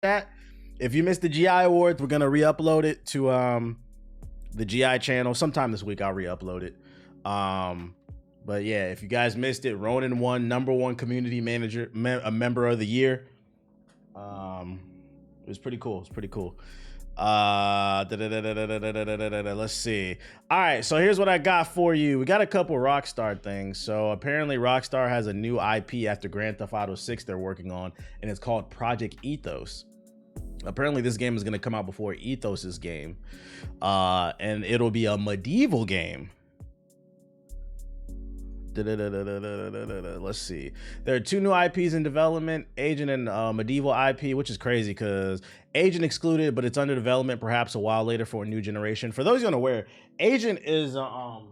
that. If you missed the GI Awards, we're gonna re-upload it to the GI channel sometime this week. I'll re-upload it. But yeah, if you guys missed it, Ronan won #1 community manager, a member of the year. It was pretty cool. It's pretty cool. Let's see. All right, so here's what I got for you. We got a couple Rockstar things. So apparently Rockstar has a new IP after Grand Theft Auto 6 they're working on, and it's called Project Ethos. Apparently this game is going to come out before Ethos's game, and it'll be a medieval game. Let's see. There are 2 new IPs in development, Agent and Medieval IP, which is crazy because Agent excluded, but it's under development perhaps a while later for a new generation. For those unaware, Agent is why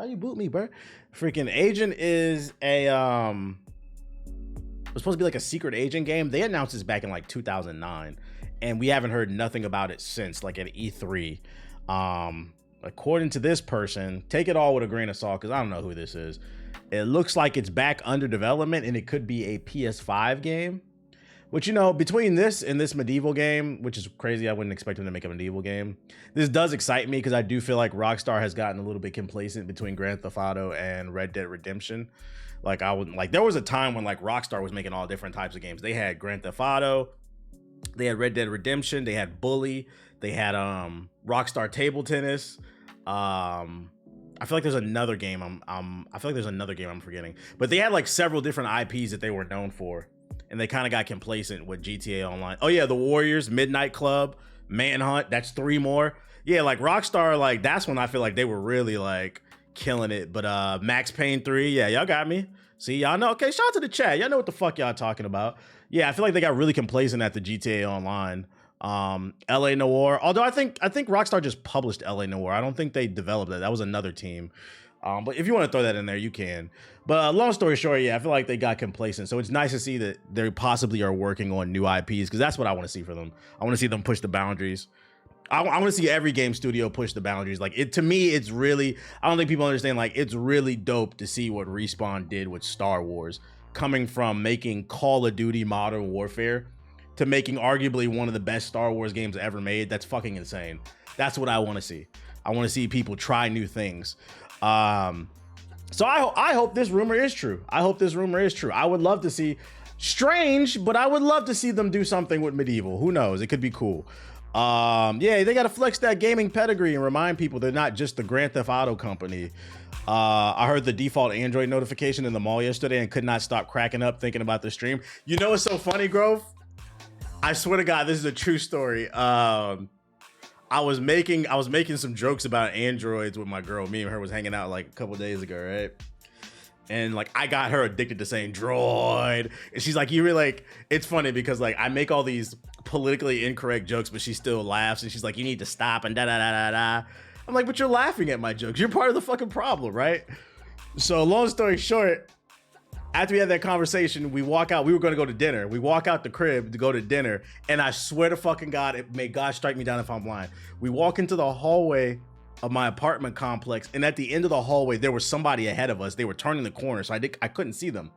you boot me, bro? Freaking Agent is a it was supposed to be like a secret agent game. They announced this back in like 2009, and we haven't heard nothing about it since, like at E3. According to this person, take it all with a grain of salt because I don't know who this is. It looks like it's back under development and it could be a PS5 game. Which, you know, between this and this medieval game, which is crazy, I wouldn't expect them to make a medieval game. This does excite me because I do feel like Rockstar has gotten a little bit complacent between Grand Theft Auto and Red Dead Redemption. Like there was a time when like Rockstar was making all different types of games. They had Grand Theft Auto, they had Red Dead Redemption, they had Bully, they had Rockstar Table Tennis. I feel like there's another game I'm forgetting. But they had like several different IPs that they were known for. And they kind of got complacent with GTA Online. Oh yeah, The Warriors, Midnight Club, Manhunt, that's 3 more. Yeah, like Rockstar, like that's when I feel like they were really like killing it. But Max Payne 3, yeah, y'all got me. See, y'all know. Okay, shout out to the chat. Y'all know what the fuck y'all talking about. Yeah, I feel like they got really complacent at the GTA Online. LA Noire, although I think Rockstar just published LA Noire. I don't think they developed that. That was another team. But if you want to throw that in there, you can. But long story short, yeah, I feel like they got complacent. So it's nice to see that they possibly are working on new IPs because that's what I want to see for them. I want to see them push the boundaries. I want to see every game studio push the boundaries. Like to me, it's really, I don't think people understand, like it's really dope to see what Respawn did with Star Wars, coming from making Call of Duty Modern Warfare to making arguably one of the best Star Wars games ever made. That's fucking insane. That's what I want to see. I want to see people try new things. So I hope this rumor is true. I would love to see, strange, but I would love to see them do something with Medieval. Who knows? It could be cool. Yeah, they got to flex that gaming pedigree and remind people they're not just the Grand Theft Auto company. I heard the default Android notification in the mall yesterday and could not stop cracking up thinking about the stream. You know what's so funny, Grove? I swear to God, this is a true story. I was making some jokes about androids with my girl. Me and her was hanging out like a couple days ago, right? And like I got her addicted to saying droid, and she's like, "You really like." It's funny because like I make all these politically incorrect jokes, but she still laughs, and she's like, "You need to stop," and da da da da da. I'm like, "But you're laughing at my jokes. You're part of the fucking problem, right?" So long story short, after we had that conversation, we walk out. We were going to go to dinner. We walk out the crib to go to dinner. And I swear to fucking God, may God strike me down if I'm lying. We walk into the hallway of my apartment complex. And at the end of the hallway, there was somebody ahead of us. They were turning the corner. So I couldn't see them.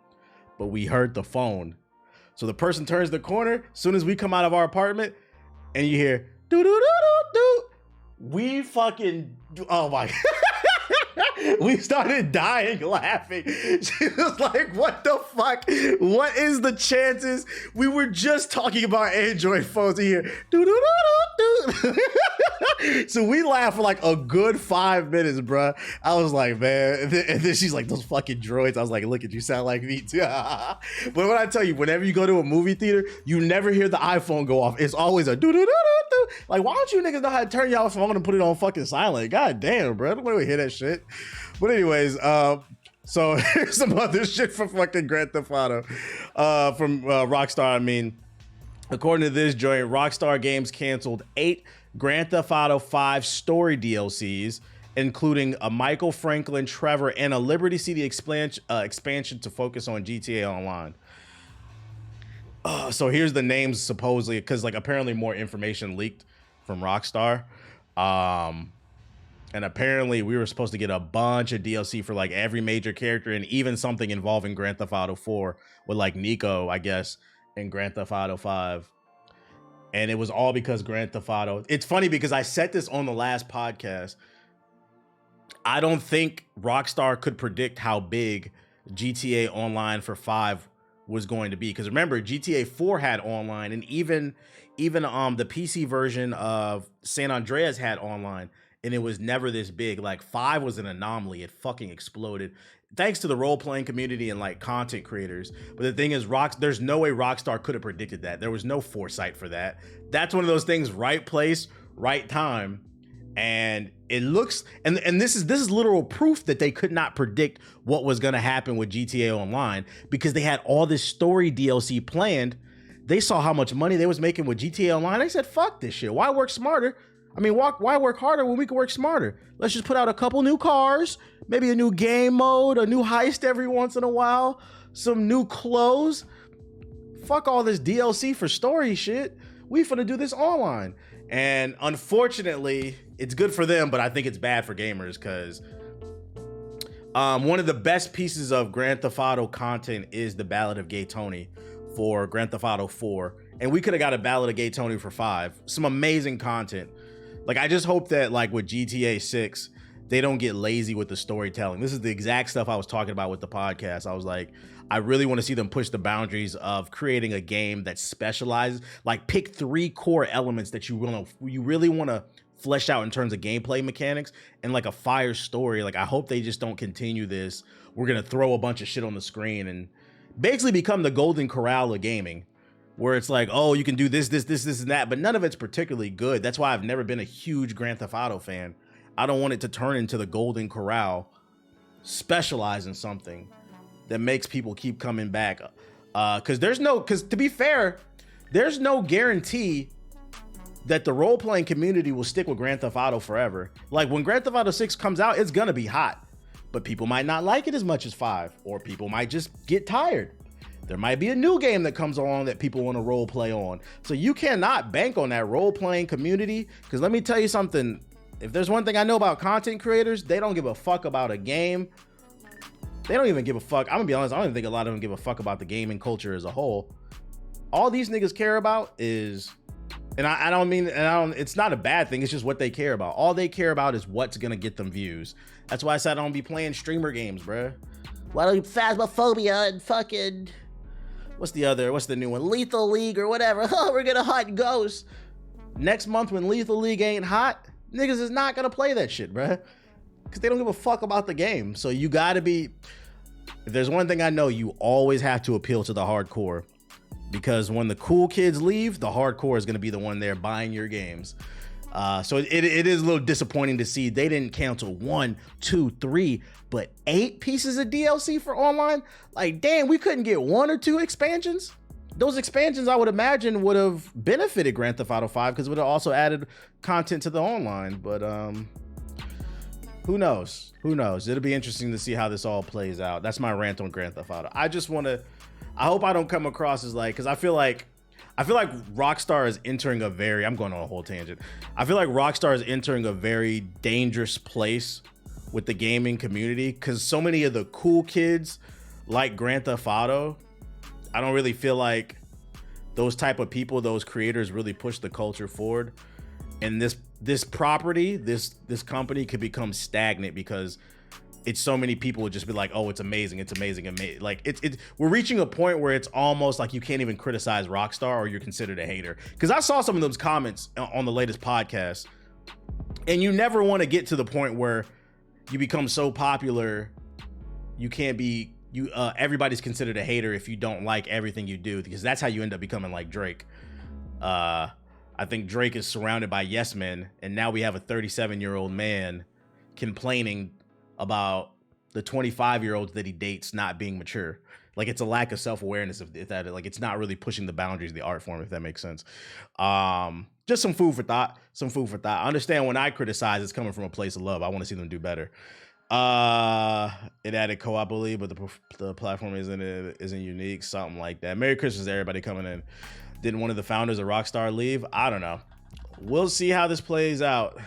But we heard the phone. So the person turns the corner. As soon as we come out of our apartment and you hear, doo doo doo doo doo. We fucking, oh my God. We started dying laughing. She was like, what the fuck? What is the chances? We were just talking about Android phones here. So we laughed for like a good 5 minutes, bruh. I was like, man. And then she's like, those fucking droids. I was like, look at you, sound like me too. But when I tell you, whenever you go to a movie theater, you never hear the iPhone go off. It's always a do-do-do-do-do. Like, why don't you niggas know how to turn y'all phone and put it on fucking silent? God damn, bro. Nobody would hear that shit. But anyways, so here's some other shit from fucking Grand Theft Auto from Rockstar. I mean, according to this joint, Rockstar Games canceled 8 Grand Theft Auto 5 story DLCs, including a Michael Franklin, Trevor, and a Liberty City expansion to focus on GTA Online. So here's the names supposedly, because like apparently more information leaked from Rockstar. And apparently we were supposed to get a bunch of DLC for like every major character and even something involving Grand Theft Auto 4 with like Nico, I guess, in Grand Theft Auto 5. And it was all because Grand Theft Auto. It's funny because I said this on the last podcast. I don't think Rockstar could predict how big GTA Online for 5 was going to be. Because remember, GTA 4 had online, and even the PC version of San Andreas had online, and it was never this big. Like 5 was an anomaly. It fucking exploded. Thanks to the role-playing community and like content creators. But the thing is, there's no way Rockstar could have predicted that. There was no foresight for that. That's one of those things, right place, right time. And it looks, and this is literal proof that they could not predict what was going to happen with GTA Online, because they had all this story DLC planned. They saw how much money they was making with GTA Online. They said, fuck this shit. Why work smarter? I mean, why work harder when we can work smarter? Let's just put out a couple new cars, maybe a new game mode, a new heist every once in a while, some new clothes. Fuck all this DLC for story shit. We finna do this online. And unfortunately, it's good for them, but I think it's bad for gamers, because one of the best pieces of Grand Theft Auto content is the Ballad of Gay Tony for Grand Theft Auto 4. And we could have got a Ballad of Gay Tony for 5. Some amazing content. Like, I just hope that, like, with GTA 6, they don't get lazy with the storytelling. This is the exact stuff I was talking about with the podcast. I was like, I really want to see them push the boundaries of creating a game that specializes. Like, pick 3 core elements that you really want to flesh out in terms of gameplay mechanics and like a fire story. Like, I hope they just don't continue this. We're going to throw a bunch of shit on the screen and basically become the Golden Corral of gaming, where it's like, oh, you can do this, and that, but none of it's particularly good. That's why I've never been a huge Grand Theft Auto fan. I don't want it to turn into the Golden Corral, specialize in something that makes people keep coming back. Because to be fair, there's no guarantee that the role-playing community will stick with Grand Theft Auto forever. Like, when Grand Theft Auto 6 comes out, it's gonna be hot, but people might not like it as much as 5, or people might just get tired. There might be a new game that comes along that people want to role play on. So you cannot bank on that role playing community, because let me tell you something. If there's one thing I know about content creators, they don't give a fuck about a game. They don't even give a fuck. I'm gonna be honest, I don't even think a lot of them give a fuck about the gaming culture as a whole. All these niggas care about is, it's not a bad thing, it's just what they care about. All they care about is what's gonna get them views. That's why I said I don't be playing streamer games, bruh. Why don't you Phasmophobia and fucking, what's the new one? Lethal League or whatever. Oh, we're gonna hunt ghosts. Next month when Lethal League ain't hot, niggas is not gonna play that shit, bruh. Because they don't give a fuck about the game. So you gotta be, if there's one thing I know, you always have to appeal to the hardcore. Because when the cool kids leave, the hardcore is gonna be the one there buying your games. So it is a little disappointing to see they didn't cancel 1, 2, 3, but 8 pieces of DLC for online. Like, damn, we couldn't get 1 or 2 expansions. Those expansions, I would imagine, would have benefited Grand Theft Auto 5, because it would have also added content to the online. But who knows? Who knows? It'll be interesting to see how this all plays out. That's my rant on Grand Theft Auto. I hope I don't come across as like, because I feel like Rockstar is entering I'm going on a whole tangent. I feel like Rockstar is entering a very dangerous place with the gaming community, because so many of the cool kids like Grand Theft Auto, I don't really feel like those type of people, those creators, really push the culture forward. And this property, this company could become stagnant, because it's so many people would just be like, oh, it's amazing. Like we're reaching a point where it's almost like you can't even criticize Rockstar or you're considered a hater. Because I saw some of those comments on the latest podcast, and you never want to get to the point where you become so popular you can't be, everybody's considered a hater if you don't like everything you do, because that's how you end up becoming like Drake. I think Drake is surrounded by yes men, and now we have a 37-year-old man complaining about the 25-year-olds that he dates not being mature. Like, it's a lack of self-awareness of that. Like, it's not really pushing the boundaries of the art form, if that makes sense. Just some food for thought. I understand when I criticize, it's coming from a place of love. I want to see them do better. It added co-op, but the platform isn't unique, something like that. Merry Christmas to everybody coming in. Didn't one of the founders of Rockstar leave? I don't know. We'll see how this plays out.